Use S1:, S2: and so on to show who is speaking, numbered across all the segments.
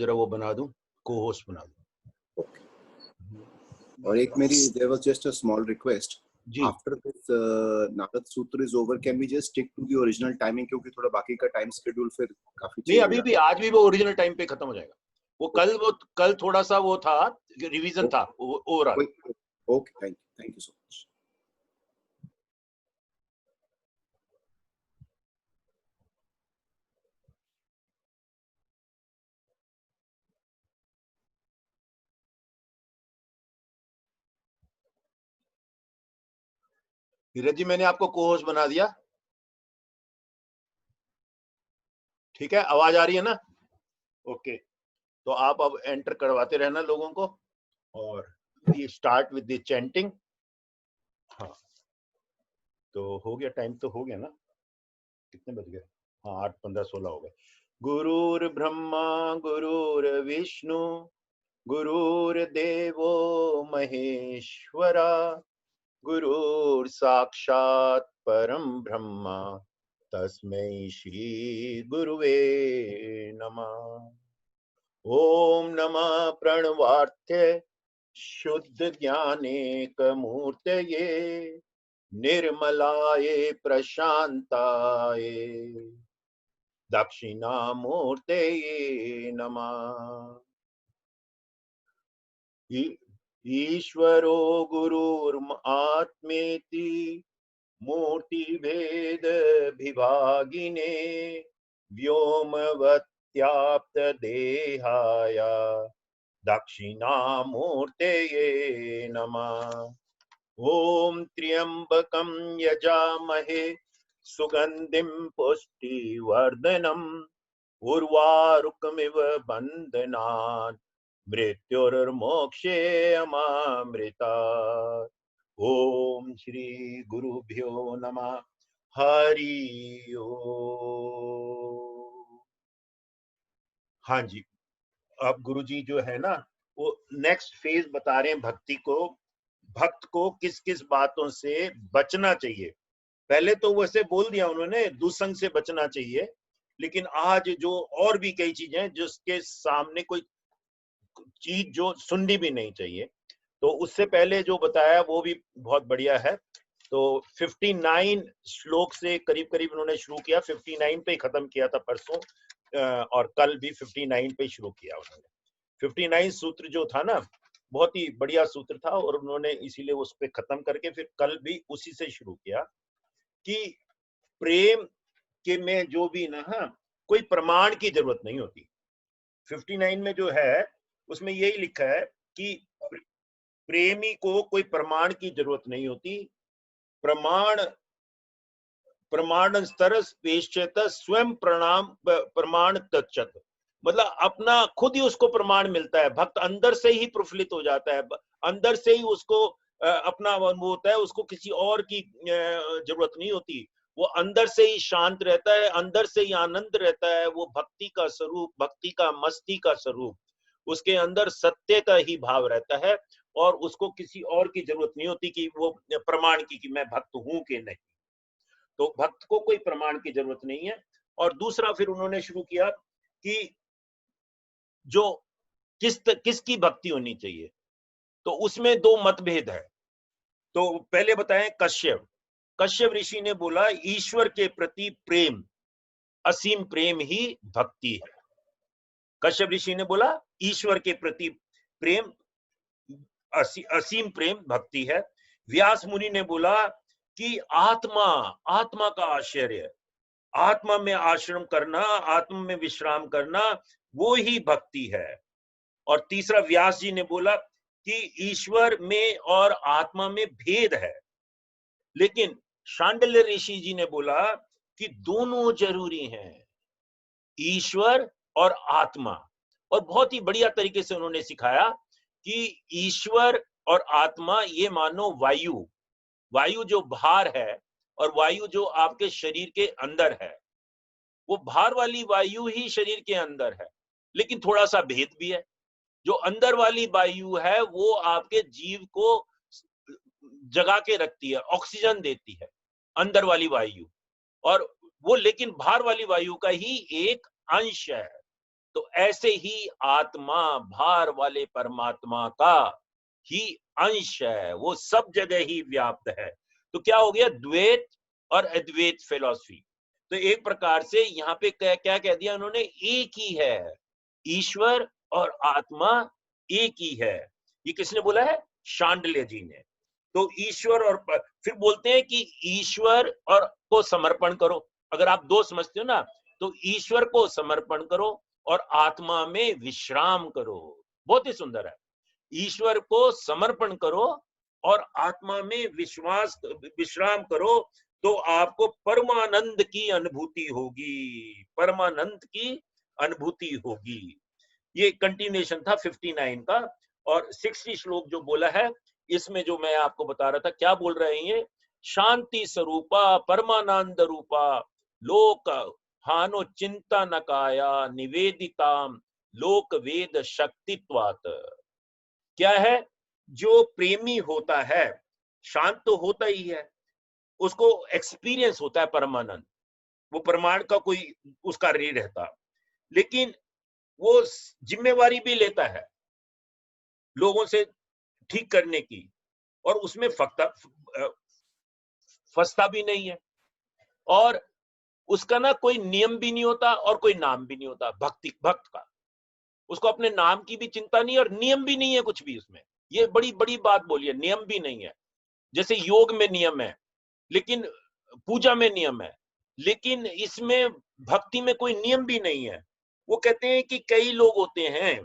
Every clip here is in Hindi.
S1: जरा वो बना दूं, को होस्ट बना दूं।
S2: और एक मेरी there was just a small request.
S1: Ji
S2: After this Narad Sutra is over, can we just stick to the original timing, क्योंकि थोड़ा बाकी का टाइम शेड्यूल फिर काफी
S1: नहीं,
S2: change
S1: अभी
S2: हो
S1: भी आज भी वो ओरिजिनल टाइम पे खत्म हो जाएगा। वो कल थोड़ा सा वो था, रिवीजन था overall.
S2: Okay, thank you so much.
S1: धीरज जी, मैंने आपको को होस्ट बना दिया, ठीक है? आवाज आ रही है ना? ओके, तो आप अब एंटर करवाते रहना लोगों को, और ये स्टार्ट विद द चैंटिंग। हाँ, तो हो गया, टाइम तो हो गया ना? कितने बज गए? हाँ, 8, 15, 16 हो गए। गुरुर् ब्रह्मा गुरुर्विष्णु गुरुर्देवो महेश्वरा गुरुर्साक्षात् परं ब्रह्म तस्मै श्री गुरुवे नमः। ओम नमः प्रणवार्थे शुद्ध ज्ञानेक मूर्तये निर्मलाये प्रशांताये दक्षिणामूर्तये नमः। ईश्वरो गुरुर्आत्मेति मूर्तिभेद विभागिने व्योमवत्याप्त देहाय दक्षिणामूर्तये नमः। ओम त्र्यंबकं यजामहे सुगंधिं पुष्टिवर्धनम् उर्वारुकमिव बन्धनात् मृत्युर्मोक्षे अमामृतात्। ओम श्री गुरुभ्यो नमः। हरि ओम। हाँ जी, अब गुरुजी जो है ना, वो नेक्स्ट फेज बता रहे हैं भक्ति को। भक्त को किस किस बातों से बचना चाहिए। पहले तो वैसे बोल दिया उन्होंने, दुसंग से बचना चाहिए, लेकिन आज जो और भी कई चीजें हैं जिसके सामने कोई चीज जो सुननी भी नहीं चाहिए, तो उससे पहले जो बताया वो भी बहुत बढ़िया है। तो 59 श्लोक से करीब करीब उन्होंने शुरू किया, 59 पे खत्म किया था परसों, और कल भी 59 पे शुरू किया उन्होंने। 59 सूत्र जो था ना, बहुत ही बढ़िया सूत्र था, और उन्होंने इसीलिए उस पे खत्म करके फिर कल भी उसी से शुरू किया कि प्रेम के में जो भी ना, कोई प्रमाण की जरूरत नहीं होती। 59 में जो है उसमें यही लिखा है कि प्रेमी को कोई प्रमाण की जरूरत नहीं होती। प्रमाण स्तरस पेश्चेत स्वयं प्रमाण तच्चत, मतलब अपना खुद ही उसको प्रमाण मिलता है। भक्त अंदर से ही प्रफुल्लित हो जाता है, अंदर से ही उसको अपना अनुभव होता है, उसको किसी और की जरूरत नहीं होती। वो अंदर से ही शांत रहता है, अंदर से ही आनंद रहता है। वो भक्ति का स्वरूप, भक्ति का मस्ती का स्वरूप, उसके अंदर सत्य का ही भाव रहता है, और उसको किसी और की जरूरत नहीं होती कि वो प्रमाण की कि मैं भक्त हूं कि नहीं। तो भक्त को कोई प्रमाण की जरूरत नहीं है। और दूसरा फिर उन्होंने शुरू किया कि जो किसकी भक्ति होनी चाहिए, तो उसमें दो मतभेद है। तो पहले बताएं कश्यप ऋषि ने बोला ईश्वर के प्रति प्रेम, असीम प्रेम ही भक्ति है। कश्यप ऋषि ने बोला ईश्वर के प्रति प्रेम, असीम प्रेम भक्ति है। व्यास मुनि ने बोला कि आत्मा का आश्चर्य, आत्मा में आश्रम करना, आत्मा में विश्राम करना, वो ही भक्ति है। और तीसरा व्यास जी ने बोला कि ईश्वर में और आत्मा में भेद है, लेकिन शांडिल्य ऋषि जी ने बोला कि दोनों जरूरी हैं, ईश्वर और आत्मा। और बहुत ही बढ़िया तरीके से उन्होंने सिखाया कि ईश्वर और आत्मा ये मानो वायु जो बाहर है और वायु जो आपके शरीर के अंदर है, वो बाहर वाली वायु ही शरीर के अंदर है, लेकिन थोड़ा सा भेद भी है। जो अंदर वाली वायु है वो आपके जीव को जगा के रखती है, ऑक्सीजन देती है अंदर वाली वायु, और वो लेकिन बाहर वाली वायु का ही एक अंश है। तो ऐसे ही आत्मा भार वाले परमात्मा का ही अंश है, वो सब जगह ही व्याप्त है। तो क्या हो गया, द्वैत और अद्वैत फिलॉसफी। तो एक प्रकार से यहाँ पे क्या क्या कह दिया उन्होंने, एक ही है, ईश्वर और आत्मा एक ही है। ये किसने बोला है, शांडिल्य जी ने। तो ईश्वर और फिर बोलते हैं कि ईश्वर और को समर्पण करो। अगर आप दो समझते हो ना, तो ईश्वर को समर्पण करो और आत्मा में विश्राम करो। बहुत ही सुंदर है। ईश्वर को समर्पण करो और आत्मा में विश्राम करो, तो आपको परमानंद की अनुभूति होगी, परमानंद की अनुभूति होगी। ये कंटिन्यूएशन था 59 का। और 60 श्लोक जो बोला है, इसमें जो मैं आपको बता रहा था, क्या बोल रहे हैं ये, शांति स्वरूपा परमानंद रूपा लोक हानो चिंता नकाया निवेदिताम लोक वेद शक्तित्वात। क्या है, जो प्रेमी होता है, शांत तो होता ही है, उसको एक्सपीरियंस होता है परमानंद, वो प्रमाण का कोई उसका नहीं रहता, लेकिन वो जिम्मेवारी भी लेता है लोगों से ठीक करने की, और उसमें फंसता भी नहीं है, और उसका ना कोई नियम भी नहीं होता और कोई नाम भी नहीं होता। भक्त का उसको अपने नाम की भी चिंता नहीं और नियम भी नहीं है कुछ भी उसमें। ये बड़ी बड़ी बात बोली है, नियम भी नहीं है। जैसे योग में नियम है, लेकिन पूजा में नियम है, लेकिन इसमें भक्ति में कोई नियम भी नहीं है। वो कहते हैं कि कई लोग होते हैं,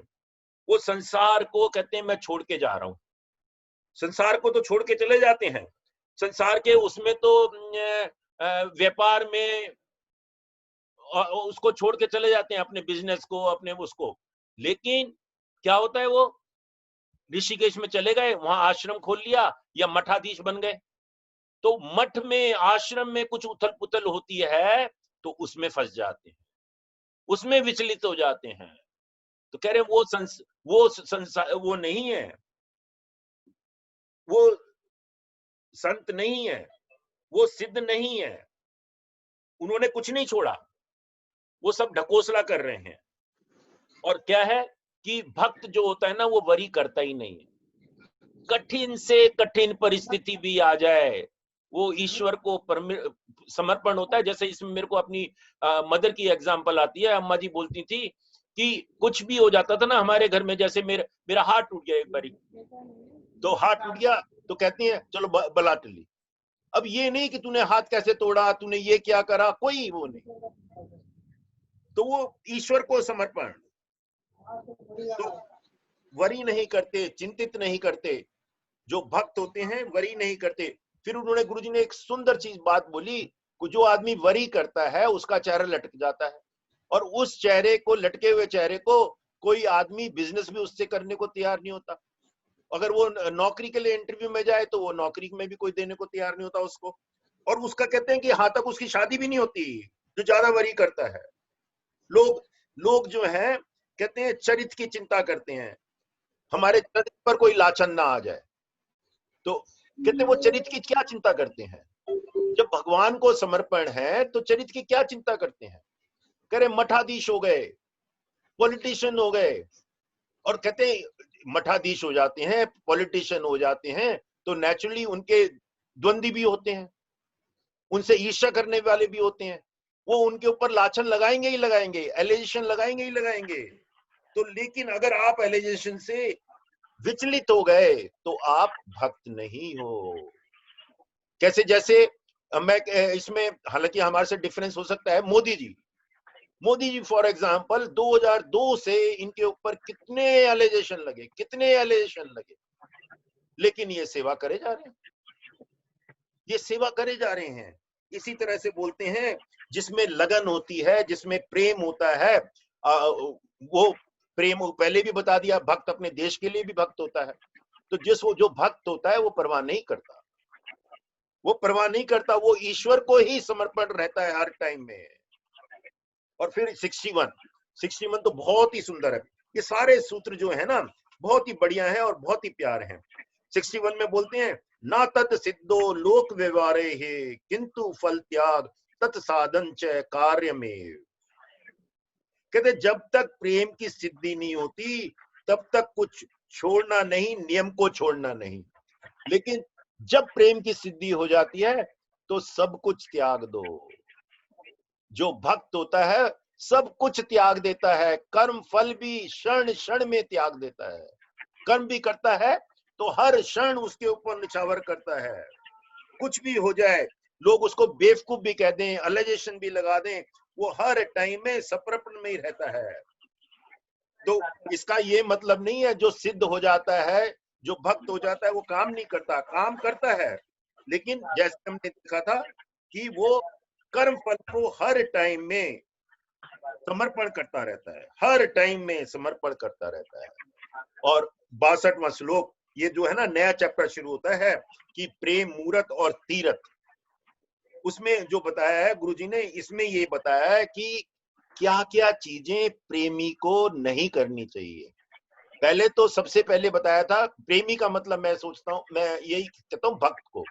S1: वो संसार को कहते हैं मैं छोड़ के जा रहा हूं, संसार को तो छोड़ के चले जाते हैं, संसार के उसमें तो व्यापार में उसको छोड़ के चले जाते हैं, अपने बिजनेस को, अपने उसको। लेकिन क्या होता है, वो ऋषिकेश में चले गए, वहां आश्रम खोल लिया या मठाधीश बन गए, तो मठ में आश्रम में कुछ उथल पुथल होती है तो उसमें फंस जाते हैं, उसमें विचलित हो जाते हैं। तो कह रहे वो नहीं है, वो संत नहीं है, वो सिद्ध नहीं है, उन्होंने कुछ नहीं छोड़ा, वो सब ढकोसला कर रहे हैं। और क्या है कि भक्त जो होता है ना, वो वरी करता ही नहीं है। कठिन से कठिन परिस्थिति भी आ जाए, वो ईश्वर को समर्पण होता है। जैसे इसमें मेरे को अपनी मदर की एग्जांपल आती है। अम्मा जी बोलती थी कि कुछ भी हो जाता था ना हमारे घर में, जैसे मेरा हाथ टूट गया एक बारी, तो हाथ टूट गया तो कहती है चलो बला टली। अब ये नहीं कि तूने हाथ कैसे तोड़ा, तूने ये क्या करा, कोई वो नहीं, तो वो ईश्वर को समर्पण। तो वरी नहीं करते, चिंतित नहीं करते, जो भक्त होते हैं वरी नहीं करते। फिर उन्होंने, गुरुजी ने एक सुंदर चीज बात बोली, जो आदमी वरी करता है उसका चेहरा लटक जाता है, और उस चेहरे को, लटके हुए चेहरे को, कोई आदमी बिजनेस भी उससे करने को तैयार नहीं होता। अगर वो नौकरी के लिए इंटरव्यू में जाए तो वो नौकरी में भी कोई देने को तैयार नहीं होता उसको, और उसका कहते हैं कि यहाँ तक उसकी शादी भी नहीं होती, जो ज्यादा वरी करता है। लोग जो है कहते हैं चरित्र की चिंता करते हैं, हमारे चरित्र पर कोई लाछन ना आ जाए। तो कहते हैं वो चरित्र की क्या चिंता करते हैं, जब भगवान को समर्पण है तो चरित्र की क्या चिंता करते हैं। कह रहे मठाधीश हो गए, पॉलिटिशियन हो गए, और कहते हैं मठाधीश हो जाते हैं, पॉलिटिशियन हो जाते हैं, तो नेचुरली उनके द्वंद्वी भी होते हैं, उनसे ईर्ष्या करने वाले भी होते हैं, वो उनके ऊपर लाछन लगाएंगे ही लगाएंगे, एलिगेशन लगाएंगे ही लगाएंगे। तो लेकिन अगर आप एलिगेशन से विचलित हो गए तो आप भक्त नहीं हो। कैसे, जैसे मैं इसमें, हालांकि हमारे से डिफरेंस हो सकता है, मोदी जी फॉर एग्जांपल 2002 से इनके ऊपर कितने एलिगेशन लगे, लेकिन ये सेवा करे जा रहे हैं, ये सेवा करे जा रहे हैं। इसी तरह से बोलते हैं, जिसमें लगन होती है, जिसमें प्रेम होता है, वो प्रेम पहले भी बता दिया, भक्त अपने देश के लिए भी भक्त होता है। तो जो भक्त होता है वो परवाह नहीं करता, वो परवाह नहीं करता, वो ईश्वर को ही समर्पण रहता है हर टाइम में। और फिर 61 तो बहुत ही सुंदर है। ये सारे सूत्र जो है ना बहुत ही बढ़िया है और बहुत ही प्यार है। 61 में बोलते हैं, ना तत् सिद्धो लोक व्यवहारे है किंतु फल त्याग तत् साधन च कार्य में। कहते जब तक प्रेम की सिद्धि नहीं होती तब तक कुछ छोड़ना नहीं, नियम को छोड़ना नहीं, लेकिन जब प्रेम की सिद्धि हो जाती है तो सब कुछ त्याग दो। जो भक्त होता है सब कुछ त्याग देता है, कर्म फल भी क्षण क्षण में त्याग देता है। कर्म भी करता है तो हर क्षण उसके ऊपर निछावर करता है। कुछ भी हो जाए, लोग उसको बेवकूफ भी कह दें, अलेजेशन भी लगा दें, वो हर टाइम में समर्पण में ही रहता है। तो इसका ये मतलब नहीं है जो सिद्ध हो जाता है, जो भक्त हो जाता है वो काम नहीं करता, काम करता है, लेकिन जैसे हमने देखा था कि वो कर्म फल को हर टाइम में समर्पण करता रहता है, हर टाइम में समर्पण करता रहता है। और 62वां श्लोक, ये जो है ना नया चैप्टर शुरू होता है कि प्रेम मूरत और तीरथ। उसमें जो बताया है गुरुजी ने, इसमें ये बताया है कि क्या क्या चीजें प्रेमी को नहीं करनी चाहिए। पहले तो सबसे पहले बताया था, प्रेमी का मतलब मैं सोचता हूँ, मैं यही कहता हूँ भक्त को,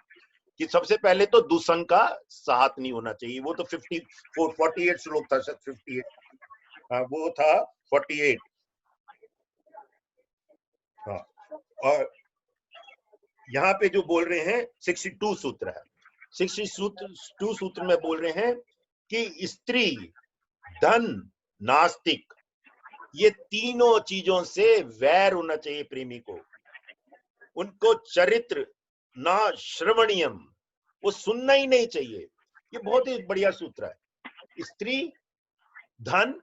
S1: कि सबसे पहले तो दुसंग का साथ नहीं होना चाहिए। वो तो 48 श्लोक था, 58, हाँ वो था 48। हाँ, और यहाँ पे जो बोल रहे हैं 62 सूत्र है, 62 सूत्र में बोल रहे हैं कि स्त्री, धन, नास्तिक, ये तीनों चीजों से वैर होना चाहिए प्रेमी को। उनको चरित्र ना श्रवणीयम, वो सुनना ही नहीं चाहिए। ये बहुत ही बढ़िया सूत्र है। स्त्री, धन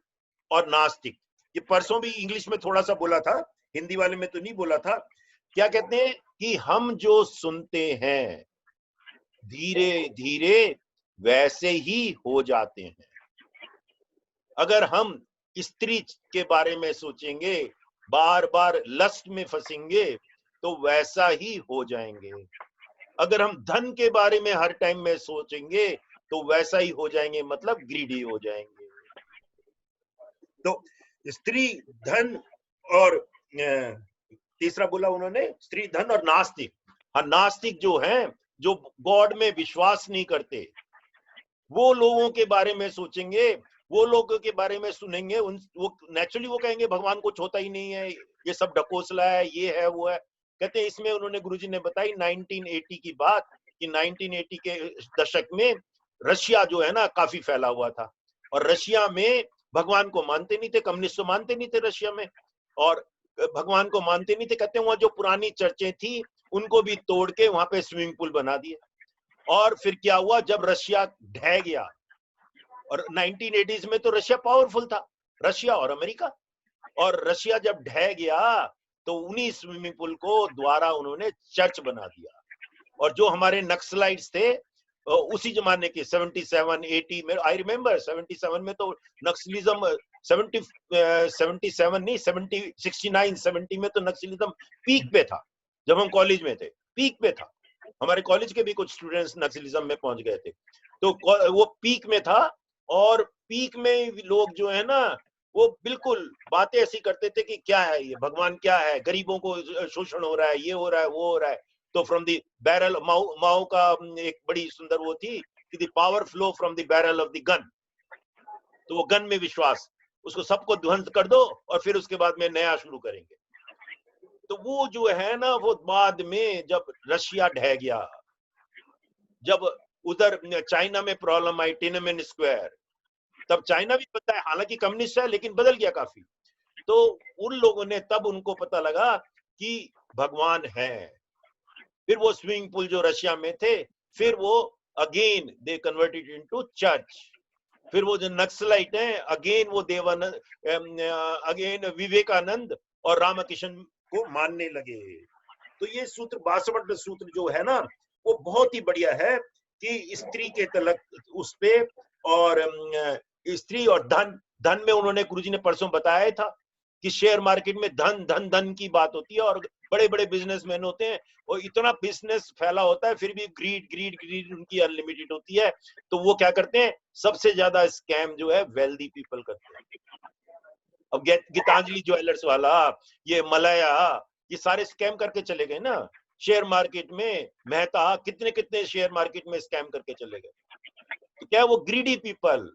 S1: और नास्तिक, ये परसों भी इंग्लिश में थोड़ा सा बोला था, हिंदी वाले में तो नहीं बोला था। क्या कहते हैं कि हम जो सुनते हैं धीरे धीरे वैसे ही हो जाते हैं। अगर हम स्त्री के बारे में सोचेंगे, बार बार लस्ट में फंसेंगे, तो वैसा ही हो जाएंगे। अगर हम धन के बारे में हर टाइम में सोचेंगे तो वैसा ही हो जाएंगे, मतलब ग्रीडी हो जाएंगे। तो स्त्री, धन और तीसरा बोला उन्होंने स्त्री, धन और नास्तिक। हाँ, नास्तिक जो हैं, जो गॉड में विश्वास नहीं करते, वो लोगों के बारे में सोचेंगे, वो लोगों के बारे में सुनेंगे, वो नेचुरली वो कहेंगे भगवान कुछ होता ही नहीं है, ये सब ढकोसला है, ये है वो है। कहते हैं इसमें उन्होंने गुरुजी ने बताई 1980 की बात, कि 1980 के दशक में रशिया जो है ना काफी फैला हुआ था, और रशिया में भगवान को मानते नहीं थे, कम्युनिस्ट तो मानते नहीं थे रशिया में, और भगवान को मानते नहीं थे। कहते हैं वहां जो पुरानी चर्चें थी उनको भी तोड़ के वहां पे स्विमिंग पूल बना दिए। और फिर क्या हुआ, जब रशिया ढह गया, और 1980s में तो रशिया पावरफुल था, रशिया और अमेरिका, और रशिया जब ढह गया तो उन्हीं स्विमिंग पूल को द्वारा उन्होंने चर्च बना दिया। और जो हमारे नक्सलाइट्स थे उसी जमाने के 77 80 में, आई रिमेम्बर 77 में तो नक्सलिज्म 77 नहीं 70 69 70 में तो नक्सलिज्म पीक पे था। जब हम कॉलेज में थे पीक पे था, हमारे कॉलेज के भी कुछ स्टूडेंट्स नक्सलिज्म में पहुंच गए थे, तो वो पीक में था। और पीक में लोग जो है ना वो बिल्कुल बातें ऐसी करते थे कि क्या है ये, भगवान क्या है, गरीबों को शोषण हो रहा है, ये हो रहा है, वो हो रहा है। तो फ्रॉम द बैरल, माओ का एक बड़ी सुंदर वो थी कि the power flow from the barrel of the gun. तो वो गन में विश्वास, उसको सबको ध्वंस कर दो और फिर उसके बाद में नया शुरू करेंगे। तो वो जो है ना, वो बाद में जब रशिया ढह गया, जब उधर चाइना में प्रॉब्लम आई टिएनमेन स्क्वायर, तब चाइना भी बदला है, हालांकि कम्युनिस्ट है लेकिन बदल गया काफी। तो उन लोगों ने तब उनको पता लगा कि भगवान है। फिर वो स्विमिंग पूल जो रशिया में थे, फिर वो again they converted into church. फिर वो जो नक्सलाइट हैं अगेन वो देवानंद, अगेन विवेकानंद और रामकृष्ण को मानने लगे। तो ये सूत्र 62 सूत्र जो है ना वो बहुत ही बढ़िया है कि स्त्री के तलक उस पे, और स्त्री और धन, धन में उन्होंने गुरुजी ने परसों बताया था कि शेयर मार्केट में धन धन धन की बात होती है, और बड़े बड़े बिजनेसमैन होते हैं और इतना बिजनेस फैला होता है, फिर भी ग्रीड ग्रीड ग्रीड उनकी अनलिमिटेड होती है। तो वो क्या करते हैं, सबसे ज्यादा स्कैम जो है वेल्दी पीपल करते हैं। अब गीतांजलि ज्वेलर्स वाला, ये मलया, ये सारे स्कैम करके चले गए ना शेयर मार्केट में। मेहता कितने कितने शेयर मार्केट में स्कैम करके चले गए। तो क्या वो ग्रीडी पीपल,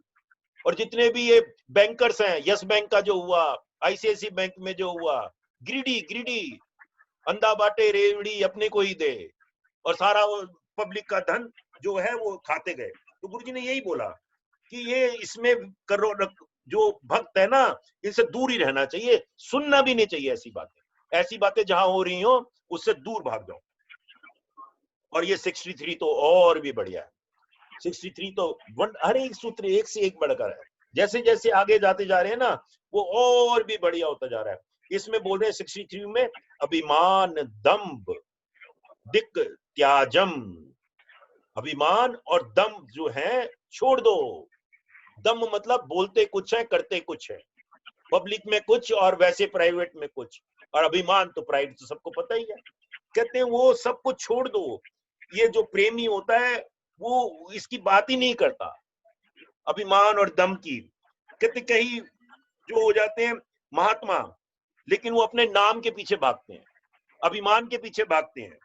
S1: और जितने भी ये बैंकर्स हैं, यस बैंक का जो हुआ, आईसीआईसी बैंक में जो हुआ, ग्रीडी ग्रीडी, अंधा बाटे रेवड़ी अपने को ही दे, और सारा वो पब्लिक का धन जो है वो खाते गए। तो गुरुजी ने यही बोला कि ये इसमें करोड़ जो भक्त है ना, इनसे दूर ही रहना चाहिए, सुनना भी नहीं चाहिए ऐसी बातें जहां हो रही हो उससे दूर भाग जाओ। और ये 63 तो और भी बढ़िया है। 63 तो हर एक सूत्र एक से एक बढ़कर है। जैसे जैसे आगे जाते जा रहे हैं ना, वो और भी बढ़िया होता जा रहा है। इसमें बोल रहे हैं 63 में, अभिमान दंभ दिक त्याजम, अभिमान और दम जो है छोड़ दो। दम मतलब बोलते कुछ है करते कुछ है, पब्लिक में कुछ और वैसे प्राइवेट में कुछ, और अभिमान तो प्राइवेट तो सबको पता ही है। कहते हैं वो सब कुछ छोड़ दो। ये जो प्रेमी होता है वो इसकी बात ही नहीं करता, अभिमान और दम की। कहते कहीं जो हो जाते हैं महात्मा, लेकिन वो अपने नाम के पीछे भागते हैं, अभिमान के पीछे भागते हैं।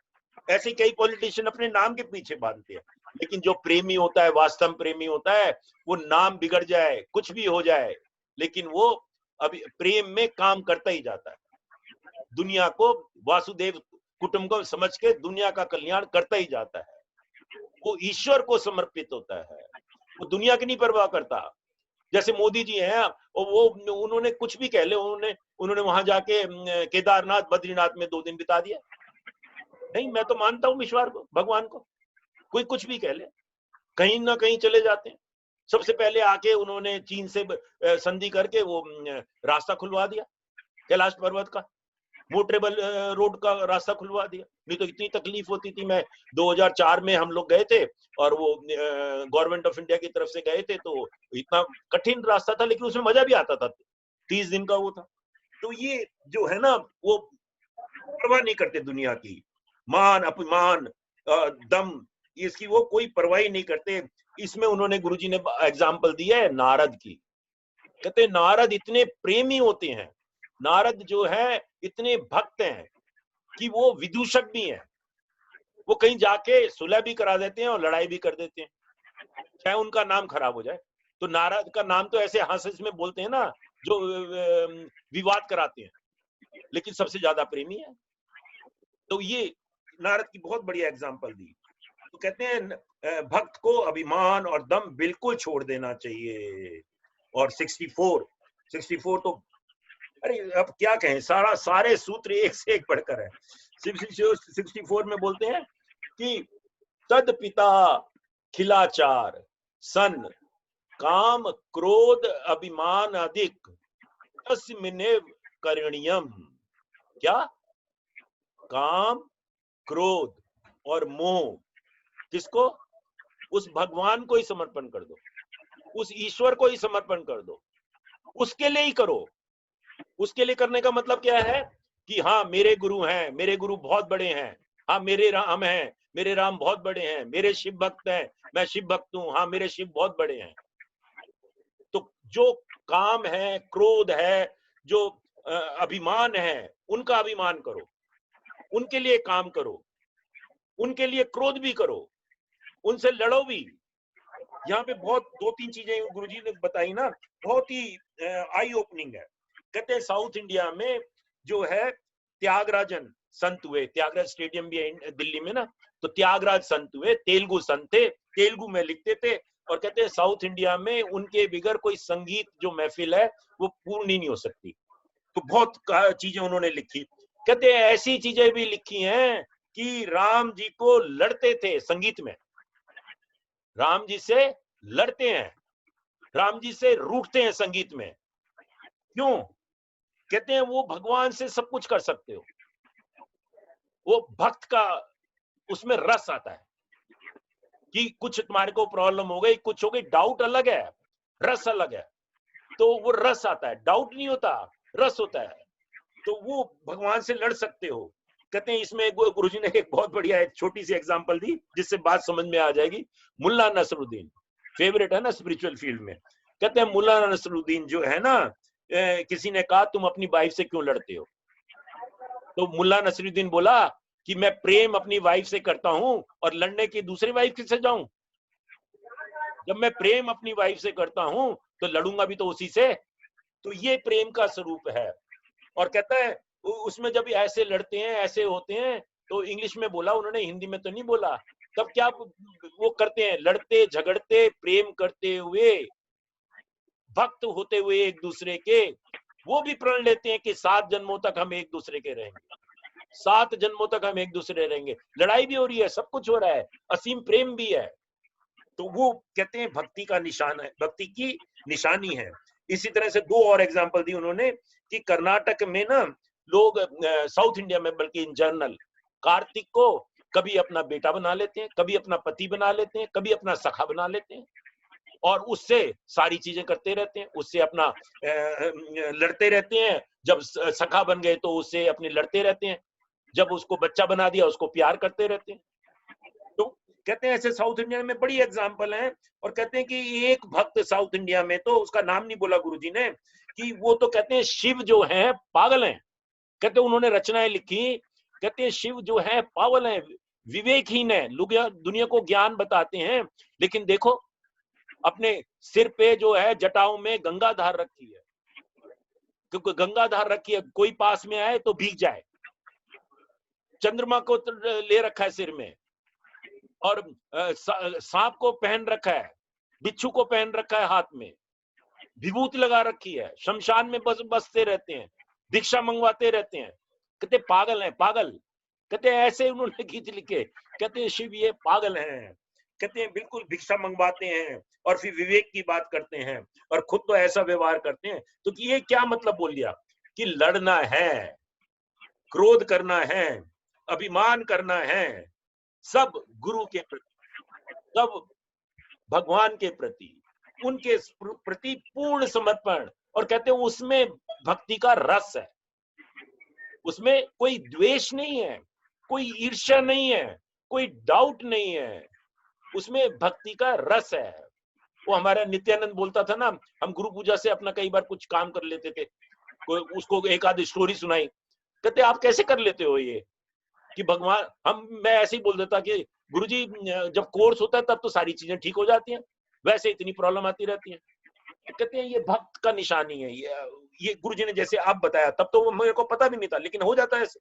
S1: ऐसे कई पॉलिटिशियन अपने नाम के पीछे भागते हैं। लेकिन जो प्रेमी होता है, वास्तव प्रेमी होता है, वो नाम बिगड़ जाए, कुछ भी हो जाए, लेकिन वो अभी प्रेम में काम करता ही जाता है। दुनिया को वासुदेव कुटुंब को समझ के दुनिया का कल्याण करता ही जाता है। वो ईश्वर को समर्पित होता है, वो दुनिया की नहीं परवाह करता। जैसे मोदी जी हैं, वो उन्होंने कुछ भी कह ले, उन्होंने वहां जाके केदारनाथ बद्रीनाथ में 2 दिन बिता दिया। नहीं, मैं तो मानता हूँ ईश्वर को, भगवान को। कोई कुछ भी कह ले, कहीं ना कहीं चले जाते हैं। सबसे पहले आके उन्होंने चीन से संधि करके वो रास्ता खुलवा दिया, कैलाश पर्वत का मोटरेबल रोड का रास्ता खुलवा दिया। नहीं तो इतनी तकलीफ होती थी। मैं 2004 में हम लोग गए थे, और वो गवर्नमेंट ऑफ इंडिया की तरफ से गए थे, तो इतना कठिन रास्ता था, लेकिन उसमें मजा भी आता था। 30 दिन का वो था। तो ये जो है ना, वो परवाह नहीं करते दुनिया की, मान अपमान दम, इसकी वो कोई परवाह नहीं करते। इसमें उन्होंने गुरुजी ने एग्जाम्पल दिया है नारद की। कहते नारद इतने प्रेमी होते हैं, नारद जो है इतने भक्त हैं कि वो विदूषक भी हैं। वो कहीं जाके सुलह भी करा देते हैं और लड़ाई भी कर देते हैं, चाहे उनका नाम खराब हो जाए। तो नारद का नाम तो ऐसे हंस में बोलते हैं ना, जो विवाद कराते हैं, लेकिन सबसे ज्यादा प्रेमी है। तो ये नारद की बहुत बढ़िया एग्जाम्पल दी। तो कहते हैं भक्त को अभिमान और दम बिल्कुल छोड़ देना चाहिए। और 64 तो अरे अब क्या कहें, सारे सूत्र एक से एक बढ़कर है। 64 में बोलते हैं कि तद पिता खिलाचार सन, काम क्रोध अभिमान अधिक, तस्मिनेव करणीयम। क्या? काम क्रोध और मोह, किसको? उस भगवान को ही समर्पण कर दो, उस ईश्वर को ही समर्पण कर दो, उसके लिए ही करो। उसके लिए करने का मतलब क्या है कि हाँ मेरे गुरु हैं, मेरे गुरु बहुत बड़े हैं, हाँ मेरे राम हैं, मेरे राम बहुत बड़े हैं, मेरे शिव भक्त हैं, मैं शिव भक्त हूं, हाँ मेरे शिव बहुत बड़े हैं। तो जो काम है, क्रोध है, जो अभिमान है, उनका अभिमान करो, उनके लिए काम करो, उनके लिए क्रोध भी करो, उनसे लड़ो भी। यहाँ पे बहुत 2-3 चीजें गुरुजी ने बताई ना, बहुत ही आई ओपनिंग है। कहते हैं साउथ इंडिया में जो है त्यागराजन संत हुए, त्यागराज स्टेडियम भी है दिल्ली में ना, तो त्यागराज संत हुए, तेलुगु संत थे, तेलुगु में लिखते थे। और कहते हैं साउथ इंडिया में उनके बिगर कोई संगीत जो महफिल है वो पूर्ण ही नहीं हो सकती। तो बहुत चीजें उन्होंने लिखी। कहते हैं ऐसी चीजें भी लिखी हैं कि राम जी को लड़ते थे संगीत में, राम जी से लड़ते हैं, राम जी से रूठते हैं संगीत में। क्यों? कहते हैं वो भगवान से सब कुछ कर सकते हो, वो भक्त का उसमें रस आता है कि कुछ तुम्हारे को प्रॉब्लम हो गई, कुछ हो गई, डाउट अलग है, रस अलग है। तो वो रस आता है, डाउट नहीं होता, रस होता है। तो वो भगवान से लड़ सकते हो। कहते हैं इसमें गुरुजी ने एक बहुत बढ़िया एक छोटी सी एग्जांपल दी जिससे बात समझ में आ जाएगी। मुल्ला नसरुद्दीन फेवरेट है ना स्पिरिचुअल फील्ड में। कहते हैं मुल्ला नसरुद्दीन जो है ना, किसी ने कहा तुम अपनी वाइफ से क्यों लड़ते हो? तो मुल्ला नसरुद्दीन बोला कि मैं प्रेम अपनी वाइफ से करता हूं और लड़ने की दूसरी वाइफ किससे जाऊं? जब मैं प्रेम अपनी वाइफ से करता हूं तो लड़ूंगा भी तो उसी से। तो ये प्रेम का स्वरूप है। और कहता है उसमें जब ऐसे लड़ते हैं, ऐसे होते हैं, तो इंग्लिश में बोला उन्होंने, हिंदी में तो नहीं बोला। तब क्या वो करते हैं, लड़ते झगड़ते प्रेम करते हुए, भक्त होते हुए एक दूसरे के, वो भी प्रण लेते हैं कि 7 जन्मों तक हम एक दूसरे के रहेंगे, 7 जन्मों तक हम एक दूसरे रहेंगे। लड़ाई भी हो रही है, सब कुछ हो रहा है, असीम प्रेम भी है। तो वो कहते हैं भक्ति का निशान है, भक्ति की निशानी है। इसी तरह से 2 और एग्जांपल दी उन्होंने कि कर्नाटक में ना लोग, साउथ इंडिया में बल्कि इन जनरल, कार्तिक को कभी अपना बेटा बना लेते हैं, कभी अपना पति बना लेते हैं, कभी अपना सखा बना लेते हैं, और उससे सारी चीजें करते रहते हैं, उससे अपना लड़ते रहते हैं। जब सखा बन गए तो उससे अपने लड़ते रहते हैं, जब उसको बच्चा बना दिया उसको प्यार करते रहते हैं। तो कहते हैं ऐसे साउथ इंडिया में बड़ी एग्जांपल हैं। और कहते हैं कि एक भक्त साउथ इंडिया में, तो उसका नाम नहीं बोला गुरुजी ने, कि वो तो कहते हैं शिव जो है पागल हैं। कहते उन्होंने रचनाएं लिखी, कहते हैं शिव जो है पागल है, विवेकहीन है, लोग दुनिया को ज्ञान बताते हैं, लेकिन देखो अपने सिर पे जो है जटाओं में गंगाधार रखी है, क्योंकि गंगाधार रखी है, कोई पास में आए तो भीग जाए। चंद्रमा को ले रखा है सिर में, और सांप को पहन रखा है, बिच्छू को पहन रखा है हाथ में, विभूति लगा रखी है, शमशान में बसते रहते हैं, भिक्षा मंगवाते रहते हैं। कहते पागल हैं, पागल। कहते ऐसे उन्होंने गीत लिखे, कहते शिव ये पागल हैं। कहते हैं बिल्कुल भिक्षा मंगवाते हैं और फिर विवेक की बात करते हैं, और खुद तो ऐसा व्यवहार करते हैं। तो ये क्या मतलब बोल दिया कि लड़ना है, क्रोध करना है, अभिमान करना है, सब गुरु के प्रति, सब भगवान के प्रति, उनके प्रति पूर्ण समर्पण। और कहते हैं उसमें भक्ति का रस है, उसमें कोई द्वेष नहीं है, कोई ईर्ष्या नहीं है, कोई डाउट नहीं है, उसमें भक्ति का रस है। वो हमारा नित्यानंद बोलता था ना, हम गुरु पूजा से अपना कई बार कुछ काम कर लेते थे, कोई उसको एक आध स्टोरी सुनाई, कहते आप कैसे कर लेते हो ये, कि भगवान, मैं ऐसे ही बोल देता कि गुरुजी जब कोर्स होता है तब तो सारी चीजें ठीक हो जाती हैं, वैसे इतनी प्रॉब्लम आती रहती है। तो कहते हैं ये भक्त का निशानी है, ये गुरुजी ने जैसे आप बताया, तब तो मेरे को पता भी नहीं था, लेकिन हो जाता है ऐसे।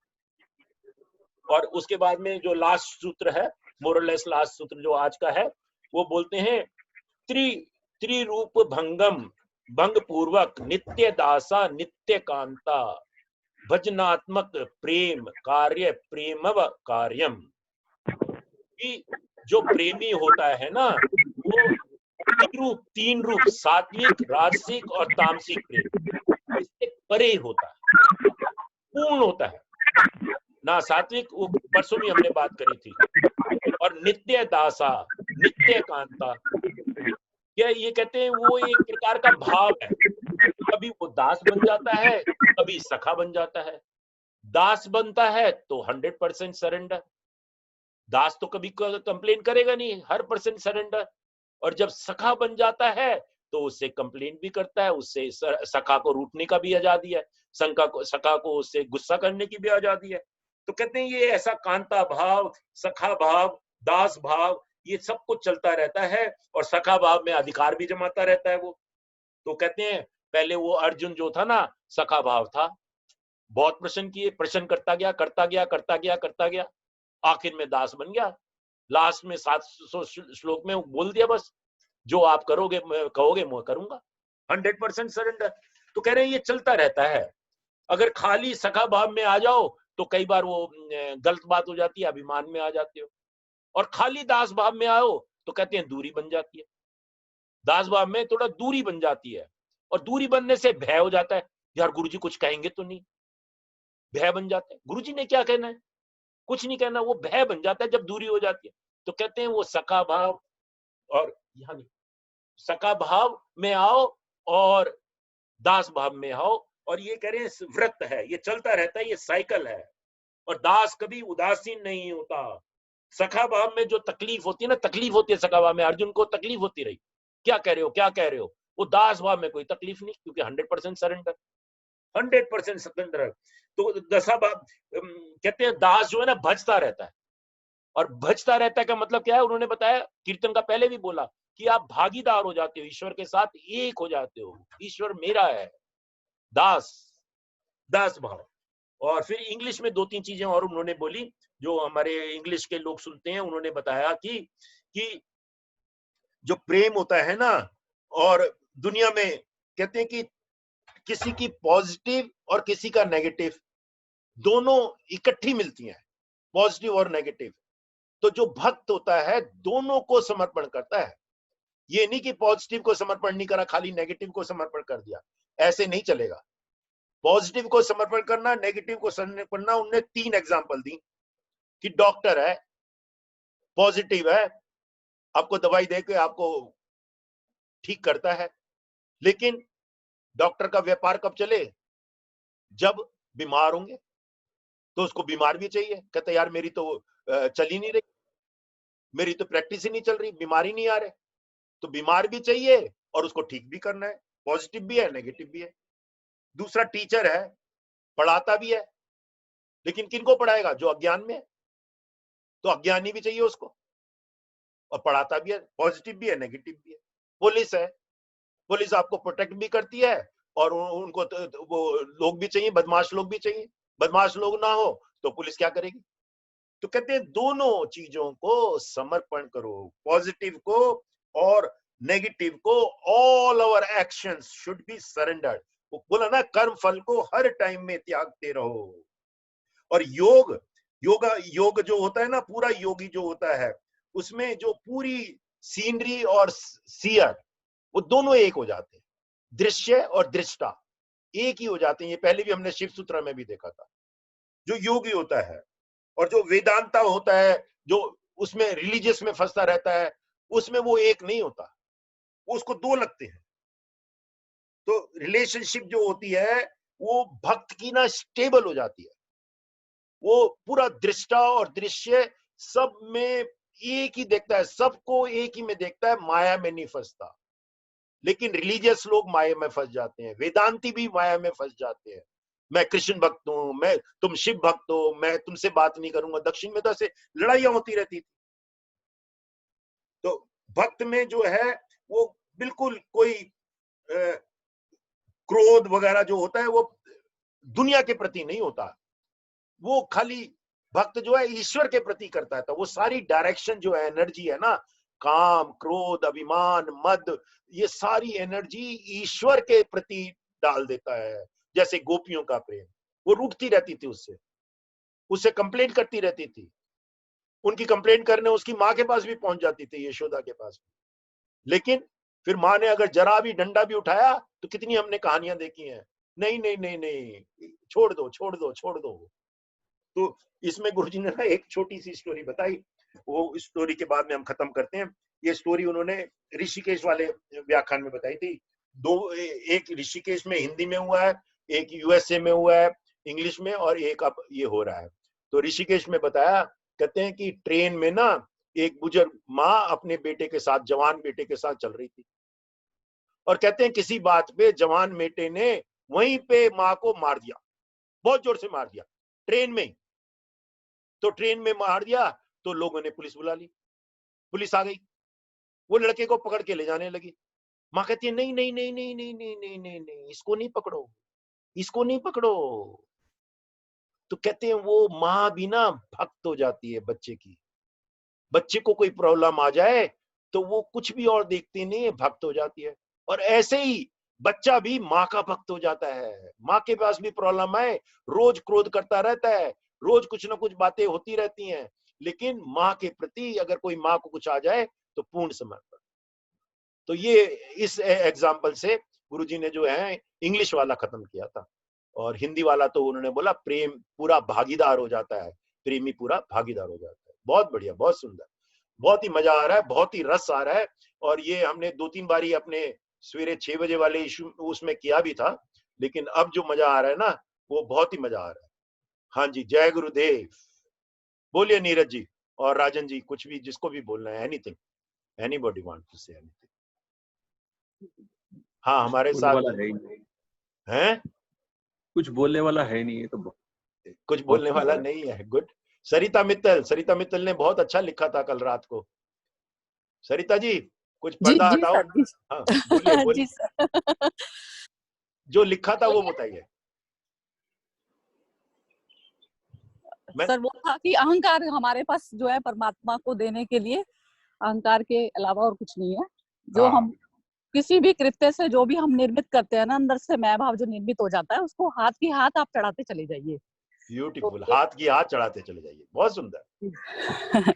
S1: और उसके बाद में जो लास्ट सूत्र है, मोरलेस लास्ट सूत्र जो आज का है, वो बोलते हैं त्रिरूप भंगम, भंग पूर्वक नित्य दासा नित्य कांता, भजनात्मक प्रेम कार्य प्रेमव कार्यम। कि जो प्रेमी होता है ना, वो तीन रूप सात्विक, राजसिक और तामसिक प्रेम, इससे परे होता है, पूर्ण होता है ना। सात्विक वो परसों भी हमने बात करी थी। और नित्य दासा नित्य कांता, क्या ये कहते हैं वो एक प्रकार का भाव है, कभी वो दास बन जाता है, कभी सखा बन जाता है। दास बनता है तो 100% सरेंडर, दास तो कभी कंप्लेन करेगा नहीं, 100% सरेंडर। और जब सखा बन जाता है तो उससे कंप्लेन भी करता है, उससे सखा को रूठने का भी आजादी है, सखा को उससे गुस्सा करने की भी आजादी है। तो कहते हैं ये ऐसा कांता भाव, सखा भाव, दास भाव, ये सब कुछ चलता रहता है, और सखा भाव में अधिकार भी जमाता रहता है वो। तो कहते हैं पहले वो अर्जुन जो था ना, सखा भाव था, बहुत प्रश्न किए, प्रश्न करता गया करता गया करता गया करता गया, आखिर में दास बन गया। लास्ट में 700 श्लोक में बोल दिया, बस जो आप करोगे कहोगे मैं करूंगा, 100% सरेंडर। तो कह रहे हैं ये चलता रहता है। अगर खाली सखा भाव में आ जाओ तो कई बार वो गलत बात हो जाती है, अभिमान में आ जाते हो। और खाली दास भाव में आओ तो कहते हैं दूरी बन जाती है, दास भाव में थोड़ा दूरी बन जाती है, और दूरी बनने से भय हो जाता है, यार गुरुजी कुछ कहेंगे तो नहीं, भय बन जाता है, गुरुजी ने क्या कहना है, कुछ नहीं कहना, वो भय बन जाता है जब दूरी हो जाती है। तो कहते हैं वो सखा भाव, और यहाँ नहीं, सखा भाव में आओ और दास भाव में आओ, और ये कह रहे हैं व्रत है, ये चलता रहता है, ये साइकिल है। और दास कभी उदासीन नहीं होता। सखा भाव में जो तकलीफ होती है ना, तकलीफ होती है सखा भाव में, अर्जुन को तकलीफ होती रही, क्या कह रहे हो क्या कह रहे हो, वो दास भाव में कोई तकलीफ नहीं, क्योंकि 100% सरेंडर, 100% सरेंडर। तो दशा भाव कहते हैं दास जो है ना भजता रहता है, और भजता रहता है का मतलब क्या है, उन्होंने बताया, कीर्तन का पहले भी बोला कि आप भागीदार हो जाते हो ईश्वर के साथ, एक हो जाते हो, ईश्वर मेरा है। दास, दास भाव। और फिर इंग्लिश में 2-3 चीजें और उन्होंने बोली, जो हमारे इंग्लिश के लोग सुनते हैं। उन्होंने बताया कि जो प्रेम होता है ना, और दुनिया में कहते हैं कि किसी की पॉजिटिव और किसी का नेगेटिव, दोनों इकट्ठी मिलती हैं, पॉजिटिव और नेगेटिव। तो जो भक्त होता है दोनों को समर्पण करता है। ये नहीं कि पॉजिटिव को समर्पण नहीं करा, खाली नेगेटिव को समर्पण कर दिया, ऐसे नहीं चलेगा। पॉजिटिव को समर्पण करना, नेगेटिव को समर्पण करना। उनने 3 एग्जांपल दी कि डॉक्टर है, पॉजिटिव है, आपको दवाई देके आपको ठीक करता है, लेकिन डॉक्टर का व्यापार कब चले? जब बीमार होंगे। तो उसको बीमार भी चाहिए, कहता यार मेरी तो चल ही नहीं रही, मेरी तो प्रैक्टिस ही नहीं चल रही, बीमारी नहीं आ रहे। तो बीमार भी चाहिए और उसको ठीक भी करना है, पॉजिटिव भी है, नेगेटिव भी है। दूसरा टीचर है, पढ़ाता भी है, लेकिन किनको पढ़ाएगा? जो अज्ञान में है, तो अज्ञानी भी चाहिए उसको, और पढ़ाता भी है, पॉजिटिव भी है, नेगेटिव भी है। पुलिस है, पुलिस आपको प्रोटेक्ट भी करती है, और उनको वो लोग भी चाहिए, बदमाश लोग भी चाहिए। बदमाश लोग ना हो तो पुलिस क्या करेगी? तो कहते हैं दोनों चीजों को समर्पण करो, पॉजिटिव को और नेगेटिव को। All our actions should be surrendered. वो बोला ना, कर्म फल को हर टाइम में त्यागते रहो। और योग जो होता है ना, पूरा योगी जो होता है, उसमें जो पूरी सीनरी और सीयर, वो दोनों एक हो जाते हैं। दृश्य और दृष्टा एक ही हो जाते हैं। ये पहले भी हमने शिव सूत्र में भी देखा था। जो योगी होता है और जो वेदांता होता है, जो उसमें रिलीजियस में फंसता रहता है, उसमें वो एक नहीं होता, उसको 2 लगते हैं। तो रिलेशनशिप जो होती है वो भक्त की ना स्टेबल हो जाती है। वो पूरा दृष्टा और दृश्य सब में एक ही देखता है, सबको एक ही में देखता है, माया में नहीं फंसता। लेकिन रिलीजियस लोग माया में फंस जाते हैं, वेदांती भी माया में फंस जाते हैं। मैं कृष्ण भक्त हूं, मैं तुम शिव भक्त हो, मैं तुमसे बात नहीं करूंगा। दक्षिण में तो ऐसे लड़ाइयां होती रहती थी। तो भक्त में जो है वो बिल्कुल कोई क्रोध वगैरह जो होता है वो दुनिया के प्रति नहीं होता। वो खाली भक्त जो है ईश्वर के प्रति करता है। तो वो सारी डायरेक्शन जो है, एनर्जी है ना, काम, क्रोध, अभिमान, मद, ये सारी एनर्जी ईश्वर के प्रति डाल देता है। जैसे गोपियों का प्रेम, वो रूठती रहती थी उससे कंप्लेंट करती रहती थी। उनकी कंप्लेंट करने उसकी माँ के पास भी पहुंच जाती थी, यशोदा के पास। लेकिन फिर माँ ने अगर जरा भी डंडा भी उठाया तो कितनी हमने कहानियां देखी हैं, नहीं नहीं नहीं नहीं, छोड़ दो छोड़ दो छोड़ दो। तो इसमें गुरुजी ने ना एक छोटी सी स्टोरी बताई, वो स्टोरी के बाद में हम खत्म करते हैं। ये स्टोरी उन्होंने ऋषिकेश वाले व्याख्यान में बताई थी। एक ऋषिकेश में हिंदी में हुआ है, एक यूएसए में हुआ है इंग्लिश में, और एक अब ये हो रहा है। तो ऋषिकेश में बताया, कहते हैं कि ट्रेन में ना एक बुजुर्ग माँ अपने बेटे के साथ, जवान बेटे के साथ चल रही थी, और कहते हैं किसी बात पे जवान बेटे ने वहीं पे माँ को मार दिया, बहुत जोर से मार दिया ट्रेन में। तो ट्रेन में मार दिया तो लोगों ने पुलिस बुला ली, पुलिस आ गई, वो लड़के को पकड़ के ले जाने लगी। माँ कहती है नहीं नहीं नहीं नहीं नहीं नहीं नहीं नहीं नहीं, इसको नहीं पकड़ो, इसको नहीं पकड़ो। तो कहते हैं वो माँ भी ना भक्त हो जाती है बच्चे की। बच्चे को कोई प्रॉब्लम आ जाए तो वो कुछ भी और देखती नहीं है, भक्त हो जाती है। और ऐसे ही बच्चा भी माँ का भक्त हो जाता है। माँ के पास भी प्रॉब्लम आए, रोज क्रोध करता रहता है, रोज कुछ ना कुछ बातें होती रहती हैं, लेकिन माँ के प्रति अगर कोई माँ को कुछ आ जाए तो पूर्ण समर्पण। तो ये इस एग्जाम्पल से गुरुजी ने जो है इंग्लिश वाला खत्म किया था, और हिंदी वाला तो उन्होंने बोला प्रेम पूरा भागीदार हो जाता है, प्रेमी पूरा भागीदार हो जाता है। बहुत बढ़िया, बहुत सुंदर, बहुत ही मजा आ रहा है, बहुत ही रस आ रहा है। और ये हमने 2-3 बारी अपने सवेरे 6 बजे वाले इशू उसमें किया भी था, लेकिन अब जो मजा आ रहा है ना, वो बहुत ही मजा आ रहा है। हाँ जी, जय गुरुदेव। बोलिए नीरज जी और राजन जी, कुछ भी जिसको भी बोलना है, anything, anybody want to say anything. हाँ, हमारे
S3: बोलने
S1: साथ
S3: वाला है ही नहीं,
S1: हैं,
S3: कुछ बोलने वाला है नहीं, ये तो
S1: कुछ
S3: बहुत
S1: बोलने वाला
S3: सुंदर है।
S1: नहीं है। गुड। सरिता मित्तल ने बहुत अच्छा लिखा था कल रात को। सरिता जी, कुछ
S4: जी
S1: पर्दा
S4: जी
S1: हटाओ।
S4: सर जी।
S1: हाँ बोलिए
S4: जी
S1: बोलिए,
S4: सर।
S1: जो लिखा था वो बताइए। मैं
S4: सर वो था कि अहंकार हमारे पास जो है परमात्मा को देने के लिए, अहंकार के अलावा और कुछ नहीं है। जो
S1: हाँ
S4: हम किसी भी कृत्य से जो भी हम निर्मित करते हैं ना, अंदर से मैं भाव जो निर्मित हो जाता है, उसको हाथ की हाथ आप चढ़ाते चले जाइए। तो
S1: ब्यूटीफुल, हाथ की हाथ चढ़ाते चले जाइए, बहुत सुंदर। हाँ,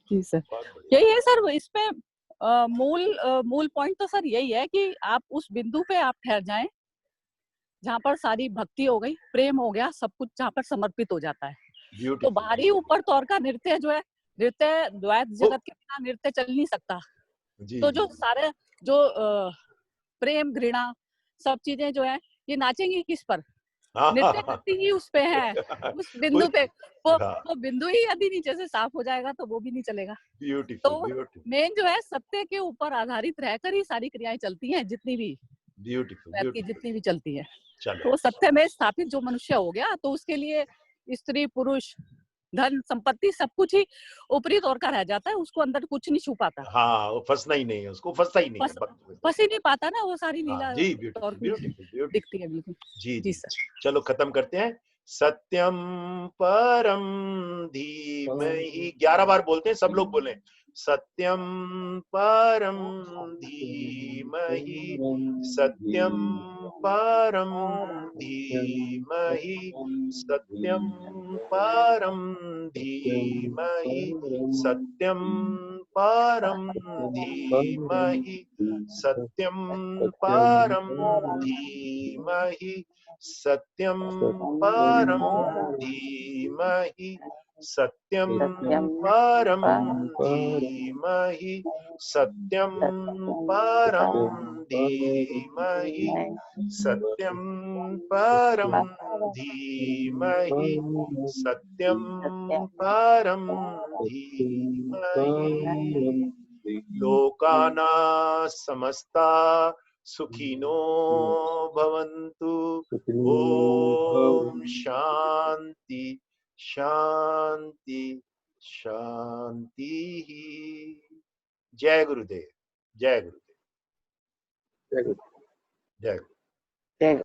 S4: जी सर,
S1: बहुत बढ़िया।
S4: यही है सर इसमें मूल पॉइंट तो सर यही है कि आप उस बिंदु पे आप ठहर जाएं जहाँ पर सारी भक्ति हो गई, प्रेम हो गया, सब कुछ जहाँ पर समर्पित हो जाता है। तो
S1: ब्यूटीफुल,
S4: बाहरी ऊपर तौर का नृत्य जो है, नृत्य द्वैत जगत के बिना नृत्य चल नहीं सकता।
S1: जी
S4: तो
S1: जी
S4: जो सारे जो प्रेम घृणा सब चीजें जो है, ये नाचेंगी किस पर? नृत्य करती ही उस पे है, उस बिंदु पे। वो बिंदु ही यदि नीचे से साफ हो जाएगा तो वो भी नहीं चलेगा।
S1: ब्यूटीफुल
S4: तो
S1: ब्यूटीफुल
S4: मेन जो है सत्य के ऊपर आधारित रहकर ही सारी क्रियाएं चलती हैं, जितनी भी
S1: ब्यूटीफुल
S4: की
S1: ब्यूटीफुल।
S4: जितनी भी चलती है।
S1: चलो
S4: तो सत्य में स्थापित जो मनुष्य हो गया, तो उसके लिए स्त्री पुरुष धन संपत्ति सब कुछ ही ऊपरी तौर का रह जाता है, उसको अंदर कुछ नहीं छू पाता।
S1: हाँ, वो फंसना ही नहीं है, उसको फंसता ही नहीं है,
S4: फंस ही नहीं पाता ना, वो सारी
S1: हाँ
S4: लीला
S1: जी,
S4: तौर
S1: ब्यूटीफुल
S4: की
S1: ब्यूटीफुल ब्यूटीफुल।
S4: दिखती है बिल्कुल।
S1: जी
S4: जी
S1: जी,
S4: सर।
S1: चलो खत्म करते हैं। सत्यम परम धीमहि, 11 बार बोलते हैं, सब लोग बोले। सत्यम परम धीमहि, सत्यम परम धीमहि, सत्यम परम धीमहि, सत्यम परम धीमहि, सत्यम परम धीमहि, सत्यम परम धीमहि, सत्यम परम धीमहि, सत्यम परम धीमहि, सत्यम परम धीमहि, सत्यम परम धीमहि। लोकाना समस्ता सुखिनो भवन्तु। ओम शांति शांति शांति। जय गुरुदेव, जय गुरुदेव,
S3: जय गुरु।
S1: जय गुरु।
S4: जय